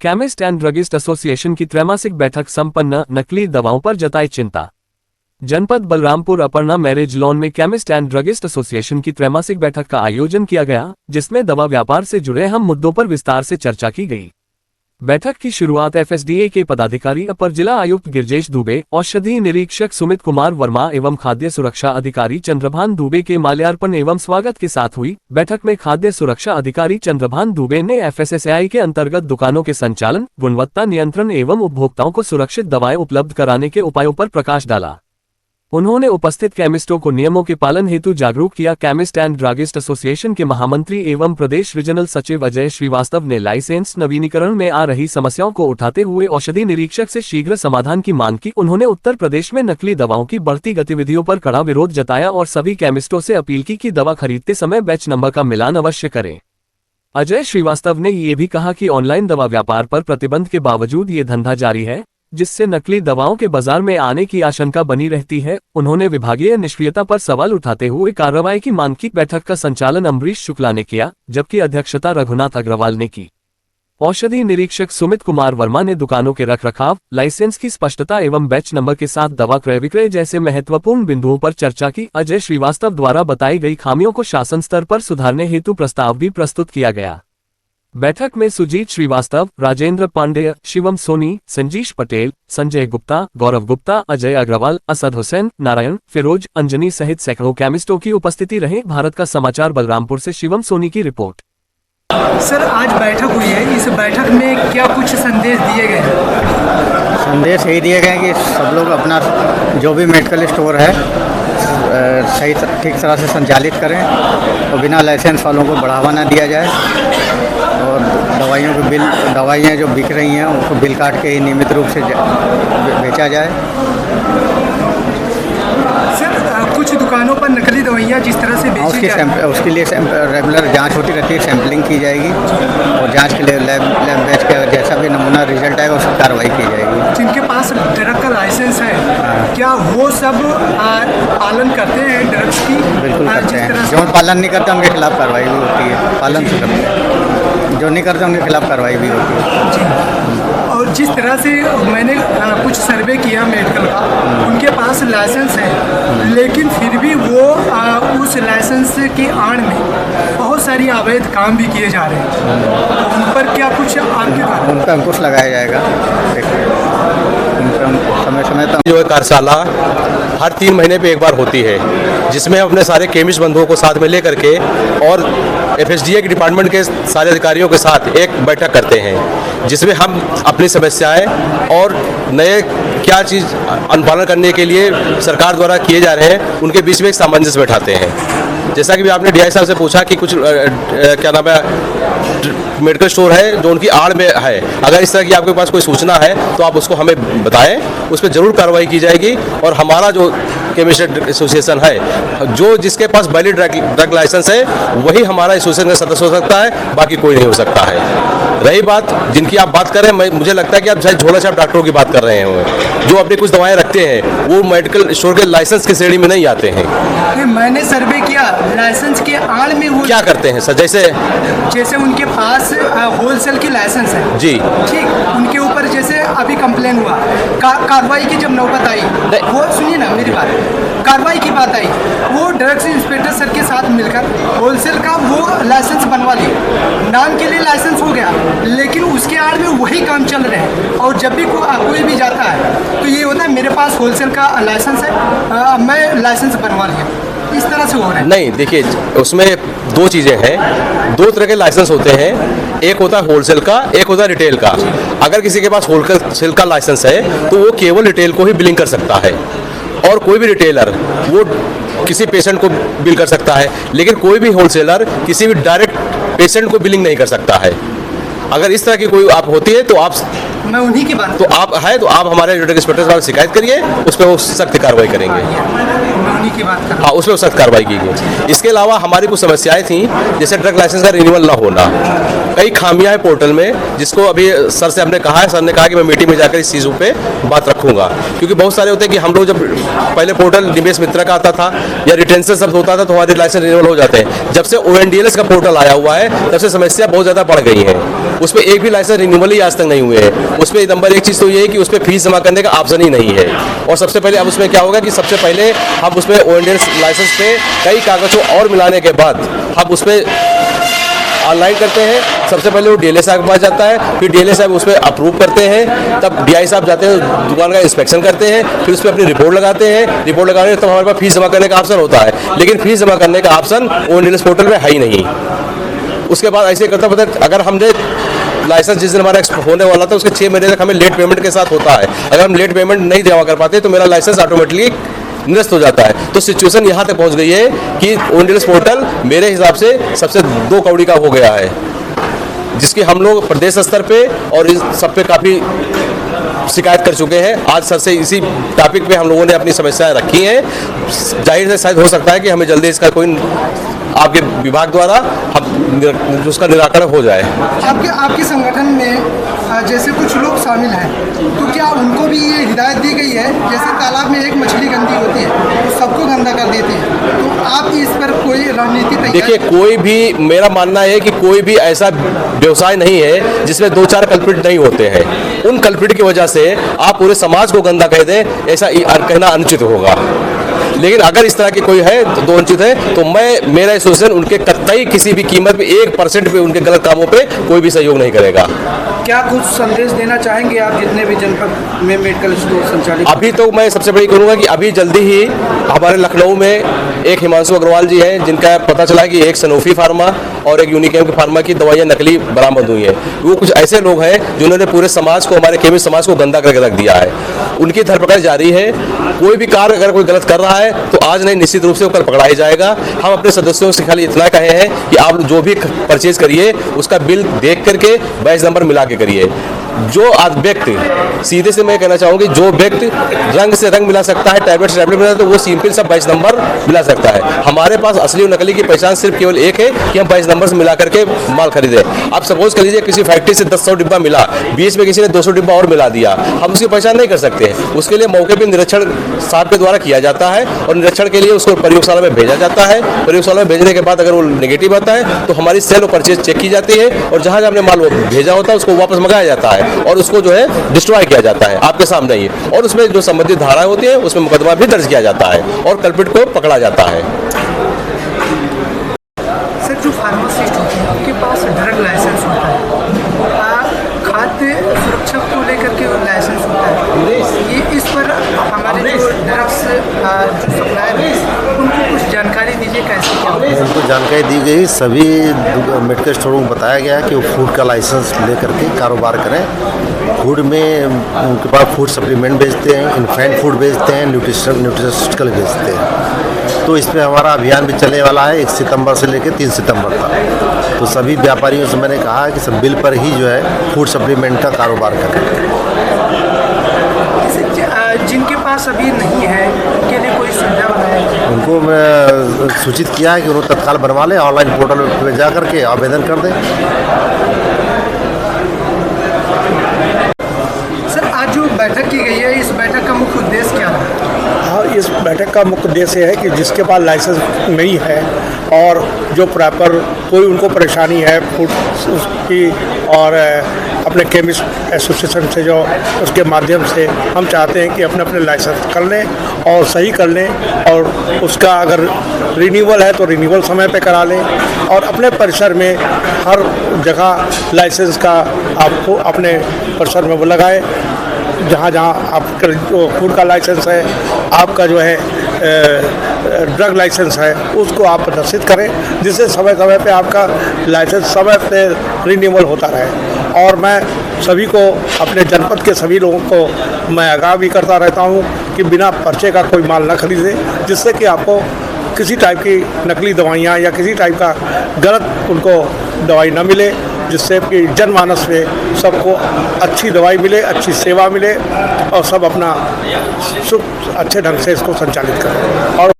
Chemist and druggist association की त्रैमासिक बैठक संपन्न, नकली दवाओं पर जताई चिंता। जनपद बलरामपुर अपर्णा मैरिज लॉन में केमिस्ट एंड ड्रगिस्ट एसोसिएशन की त्रैमासिक बैठक का आयोजन किया गया, जिसमें दवा व्यापार से जुड़े अहम मुद्दों पर विस्तार से चर्चा की गई। बैठक की शुरुआत एफएसडीए के पदाधिकारी अपर जिला आयुक्त गिरजेश दुबे, औषधि निरीक्षक सुमित कुमार वर्मा एवं खाद्य सुरक्षा अधिकारी चंद्रभान दुबे के माल्यार्पण एवं स्वागत के साथ हुई। बैठक में खाद्य सुरक्षा अधिकारी चंद्रभान दुबे ने एफएसएसएआई के अंतर्गत दुकानों के संचालन, गुणवत्ता नियंत्रण एवं उपभोक्ताओं को सुरक्षित दवाएं उपलब्ध कराने के उपायों पर प्रकाश डाला। उन्होंने उपस्थित केमिस्टों को नियमों के पालन हेतु जागरूक किया। केमिस्ट एंड ड्रगिस्ट एसोसिएशन के महामंत्री एवं प्रदेश रीजनल सचिव अजय श्रीवास्तव ने लाइसेंस नवीनीकरण में आ रही समस्याओं को उठाते हुए औषधि निरीक्षक से शीघ्र समाधान की मांग की। उन्होंने उत्तर प्रदेश में नकली दवाओं की बढ़ती गतिविधियों पर कड़ा विरोध जताया और सभी केमिस्टों से अपील की कि दवा खरीदते समय बैच नंबर का मिलान अवश्य करें। अजय श्रीवास्तव ने ये भी कहा कि ऑनलाइन दवा व्यापार पर प्रतिबंध के बावजूद ये धंधा जारी है, जिससे नकली दवाओं के बाजार में आने की आशंका बनी रहती है। उन्होंने विभागीय निष्क्रियता पर सवाल उठाते हुए कार्रवाई की मांग की। बैठक का संचालन अम्बरीश शुक्ला ने किया, जबकि अध्यक्षता रघुनाथ अग्रवाल ने की। औषधि निरीक्षक सुमित कुमार वर्मा ने दुकानों के रखरखाव, लाइसेंस की स्पष्टता एवं बैच नंबर के साथ दवा क्रय विक्रय जैसे महत्वपूर्ण बिंदुओं पर चर्चा की। अजय श्रीवास्तव द्वारा बताई गई खामियों को शासन स्तर पर सुधारने हेतु प्रस्ताव भी प्रस्तुत किया गया। बैठक में सुजीत श्रीवास्तव, राजेंद्र पांडेय, शिवम सोनी, संजीश पटेल, संजय गुप्ता, गौरव गुप्ता, अजय अग्रवाल, असद हुसैन, नारायण, फिरोज, अंजनी सहित सैकड़ों केमिस्टों की उपस्थिति रही। भारत का समाचार बलरामपुर से शिवम सोनी की रिपोर्ट। सर, आज बैठक हुई है, इस बैठक में क्या कुछ संदेश दिए गए? संदेश यही दिए गए कि सब लोग अपना जो भी मेडिकल स्टोर है सही ठीक तरह से संचालित करें और बिना लाइसेंस वालों को बढ़ावा ना दिया जाए और दवाइयाँ जो बिक रही हैं उनको बिल काट के ही नियमित रूप से बेचा जाए। सर, कुछ दुकानों पर नकली दवाइयाँ जिस तरह से बेची उसके लिए रेगुलर जांच होती रहती है, सैंपलिंग की जाएगी और जांच के लिए लैब बैच का जैसा भी नमूना रिजल्ट आएगा उसकी कार्रवाई की जाएगी। जिनके पास ड्रग का लाइसेंस है, क्या वो सब पालन करते हैं ड्रग्स की? बिल्कुल करते हैं। जो पालन नहीं करते उनके खिलाफ कार्रवाई भी होती है। पालन से करते हैं, जो नहीं करते उनके खिलाफ कार्रवाई भी होती है जी। और जिस तरह से मैंने कुछ सर्वे किया मेडिकल का, उनके पास लाइसेंस है लेकिन फिर भी वो उस लाइसेंस की आड़ में बहुत सारी अवैध काम भी किए जा रहे हैं। उन पर क्या कुछ आपके उनका अंकुश लगाया जाएगा। समय तक जो कार्यशाला हर 3 महीने पे एक बार होती है, जिसमें अपने सारे केमिस्ट बंधुओं को साथ में लेकर के और एफएसडीए के डिपार्टमेंट के सारे अधिकारियों के साथ एक बैठक करते हैं, जिसमें हम अपनी समस्याएं और नए क्या चीज़ अनुपालन करने के लिए सरकार द्वारा किए जा रहे हैं उनके बीच में एक सामंजस्य बैठाते हैं। जैसा कि आपने डीआई साहब से पूछा कि कुछ क्या नाम है मेडिकल स्टोर है जो उनकी आड़ में है, अगर इस तरह की आपके पास कोई सूचना है तो आप उसको हमें बताएं, उस पर जरूर कार्रवाई की जाएगी। और हमारा जो केमिस्ट एसोसिएशन है, जो जिसके पास वैलिड ड्रग लाइसेंस है वही हमारा एसोसिएशन का सदस्य हो सकता है, बाकी कोई नहीं हो सकता है। रही बात जिनकी आप बात कर रहे हैं, मुझे लगता है कि आप शायद झोला छाप डॉक्टरों की बात कर रहे हैं जो अपनी कुछ दवाएं रखते हैं, वो मेडिकल स्टोर के लाइसेंस की श्रेणी में नहीं आते हैं। मैंने सर्वे किया, लाइसेंस के आड़ में वो क्या करते हैं सर? जैसे उनके पास होलसेल की लाइसेंस है जी, ठीक, उनके ऊपर जैसे अभी कंप्लेन हुआ, कार्रवाई की जब नौबत आई, वो सुनिए ना मेरी बात, कार्रवाई की बात आई, वो ड्रग्स इंस्पेक्टर सर के साथ मिलकर होलसेल का वो लाइसेंस बनवा लिया, नाम के लिए लाइसेंस हो गया, लेकिन उसके आड़ में वही काम चल रहे हैं। और जब भी कोई भी जाता है तो ये होता है मेरे पास होलसेल का लाइसेंस है, मैं लाइसेंस बनवा लिया, इस तरह से हो रहा है। नहीं, देखिए उसमें 2 चीज़ें हैं, 2 तरह के लाइसेंस होते हैं, एक होता है होलसेल का, एक होता है रिटेल का। अगर किसी के पास होलसेल का लाइसेंस है तो वो केवल रिटेल को ही बिलिंग कर सकता है और कोई भी रिटेलर वो किसी पेशेंट को बिल कर सकता है, लेकिन कोई भी होलसेलर किसी भी डायरेक्ट पेशेंट को बिलिंग नहीं कर सकता है। अगर इस तरह की कोई आप होती है तो मैं उन्हीं की बात तो आप हमारे ड्रग इंस्पेक्टर साहब शिकायत करिए, उस पर वो सख्त कार्रवाई करेंगे। की बात हाँ, उस पर सख्त कार्रवाई की गई। इसके अलावा हमारी कुछ समस्याएं थी, जैसे ड्रग लाइसेंस का रिन्यूअल ना होना, कई खामियां हैं पोर्टल में, जिसको अभी सर से हमने कहा है, सर ने कहा कि मैं मीटिंग में जाकर इस चीज़ों पे बात रखूंगा। क्योंकि बहुत सारे होते हैं कि हम लोग जब पहले पोर्टल निवेश मित्रा का आता था या रिटेंशन सब होता था तो हमारे लाइसेंस रिन्यूअल हो जाते हैं। जब से ONDLS का पोर्टल आया हुआ है तब से समस्या बहुत ज़्यादा बढ़ गई है। उस पर एक भी लाइसेंस रिन्यूअल ही आज तक नहीं हुए हैं। उस पर नंबर एक चीज़ तो ये है कि उस पर फीस जमा करने का ऑप्शन ही नहीं है। और सबसे पहले अब उसमें क्या होगा कि सबसे पहले हम उसमें ओएनडीएल लाइसेंस पे कई कागजों और मिलाने के बाद हम उस पर ऑनलाइन करते हैं। सबसे पहले वो डीएलए साहब के पास जाता है, फिर डीएलए साहब उस पर अप्रूव करते हैं, तब डीआई साहब जाते हैं दुकान का इंस्पेक्शन करते हैं, फिर उस पर अपनी रिपोर्ट लगाते हैं। रिपोर्ट लगाने तब हमारे पास फीस जमा करने का ऑप्शन होता है, लेकिन फीस जमा करने का ऑप्शन ओएनडीएल पोर्टल में है ही नहीं। उसके बाद ऐसे करता पता अगर हमने लाइसेंस जिस दिन हमारा होने वाला था उसके 6 महीने तक हमें लेट पेमेंट के साथ होता है। अगर हम लेट पेमेंट नहीं जमा कर पाते तो मेरा लाइसेंस ऑटोमेटिकली निरस्त हो जाता है। तो सिचुएशन यहाँ तक पहुँच गई है कि ओएनडीएल पोर्टल मेरे हिसाब से सबसे 2 कौड़ी का हो गया है, जिसकी हम लोग प्रदेश स्तर पे और इस सब पे काफ़ी शिकायत कर चुके हैं। आज सर से इसी टॉपिक पे हम लोगों ने अपनी समस्याएं रखी हैं। जाहिर है शायद हो सकता है कि हमें जल्दी इसका कोई आपके विभाग द्वारा हम उसका निराकरण हो जाए। आपके संगठन में जैसे कुछ लोग शामिल हैं, तो क्या उनको भी ये हिदायत दी गई है जैसे तालाब में एक मछली गंदी होती है तो सबको गंदा कर देती है, तो आप इस पर कोई रणनीति तैयार? देखिए, कोई भी, मेरा मानना है कि कोई भी ऐसा व्यवसाय नहीं है जिसमें 2-4 कल्प्रिट नहीं होते हैं। उन कल्प्रिट की वजह से आप पूरे समाज को गंदा कह दें, ऐसा कहना अनुचित होगा। लेकिन अगर इस तरह की कोई है तो अनुचित है, तो मेरा एसोसिएशन उनके कतई किसी भी कीमत पे 1% भी उनके गलत कामों पे कोई भी सहयोग नहीं करेगा। क्या कुछ संदेश देना चाहेंगे आप जितने भी जनपद में मेडिकल स्टोर संचालित? अभी तो मैं सबसे बड़ी करूंगा कि अभी जल्दी ही हमारे लखनऊ में एक हिमांशु अग्रवाल जी हैं, जिनका पता चला कि एक सनोफी फार्मा और एक यूनिकेम की फार्मा की दवाइयाँ नकली बरामद हुई हैं। वो कुछ ऐसे लोग हैं जिन्होंने पूरे समाज को, हमारे केमिस्ट समाज को गंदा करके रख दिया है। उनकी धरपकड़ जारी है। कोई भी कार्य अगर कोई गलत कर रहा है तो आज नहीं, निश्चित रूप से वो कल पकड़ा ही जाएगा। हम अपने सदस्यों से खाली इतना कहे हैं कि आप जो भी परचेज करिए उसका बिल देख करके बैच नंबर मिला के करिए। जो व्यक्ति, सीधे से मैं कहना चाहूँगी, जो व्यक्ति रंग से रंग मिला सकता है, टैबलेट से टैबलेट मिला, तो वो सिंपल सा बैच नंबर मिला सकता है। हमारे पास असली और नकली की पहचान सिर्फ केवल एक है कि हम बैच नंबर से मिला करके माल खरीदे। आप सपोज कर लीजिए किसी फैक्ट्री से 10-100 डिब्बा मिला, बीच में किसी ने 200 डिब्बा और मिला दिया, हम उसकी पहचान नहीं कर सकते हैं। उसके लिए मौके पर निरीक्षण साहब के द्वारा किया जाता है और निरीक्षण के लिए उसको प्रयोगशाला में भेजा जाता है। प्रयोगशाला में भेजने के बाद अगर वो नेगेटिव आता है तो हमारी सेल और परचेज चेक की जाती है और जहाँ हमने माल भेजा होता है उसको वापस मंगाया जाता है और उसको जो है डिस्ट्रॉय किया जाता है आपके सामने ही। और उसमें जो संबंधित धाराएं होती है उसमें मुकदमा भी दर्ज किया जाता है और कल्प्रिट को पकड़ा जाता है। सर, जो फार्मासिस्ट होते हैं उनके पास ड्रग लाइसेंस होता है, खाद्य सुरक्षा को लेकर के लाइसेंस होता है, ये इस पर हमारे जो ड्रग्स जो सप्लायर हैं उनको कुछ जानकारी दीजिए कैसे क्या होता है? उनको जानकारी दी गई, सभी मेडिकल स्टोरों को बताया गया कि वो फूड का लाइसेंस लेकर के कारोबार करें। फूड में उनके पास फूड सप्लीमेंट बेचते हैं, इन्फेंट फूड बेचते हैं, न्यूट्रिशनल बेचते हैं। तो इस पर हमारा अभियान भी चलने वाला है 1 सितंबर से लेकर 3 सितंबर तक। तो सभी व्यापारियों से मैंने कहा कि सब बिल पर ही जो है फूड सप्लीमेंट का कारोबार करें। जिनके पास अभी नहीं है उनके लिए कोई सुविधा बनाए? उनको मैं सूचित किया है कि उन्होंने तत्काल बनवा लें, ऑनलाइन पोर्टल पर जा करके आवेदन कर दें। सर, आज जो बैठक की गई है, इस बैठक का मुख्य उद्देश्य क्या है? हाँ, इस बैठक का मुख्य उद्देश्य है कि जिसके पास लाइसेंस नहीं है और जो प्रॉपर कोई उनको परेशानी है फूड की, और अपने केमिस्ट एसोसिएशन से जो उसके माध्यम से हम चाहते हैं कि अपने अपने लाइसेंस कर लें और सही कर लें, और उसका अगर रिन्यूअल है तो रिन्यूअल समय पे करा लें, और अपने परिसर में हर जगह लाइसेंस का आपको अपने परिसर में वो लगाएं। जहाँ जहाँ आपका जो फूड का लाइसेंस है, आपका जो है ड्रग लाइसेंस है, उसको आप प्रदर्शित करें, जिससे समय समय पे आपका लाइसेंस समय पे रिन्यूअल होता रहे। और मैं सभी को, अपने जनपद के सभी लोगों को मैं आगाह भी करता रहता हूँ कि बिना पर्चे का कोई माल न खरीदे, जिससे कि आपको किसी टाइप की नकली दवाइयाँ या किसी टाइप का गलत उनको दवाई न मिले, जिससे कि जनमानस में सबको अच्छी दवाई मिले, अच्छी सेवा मिले और सब अपना सुख अच्छे ढंग से इसको संचालित करें। और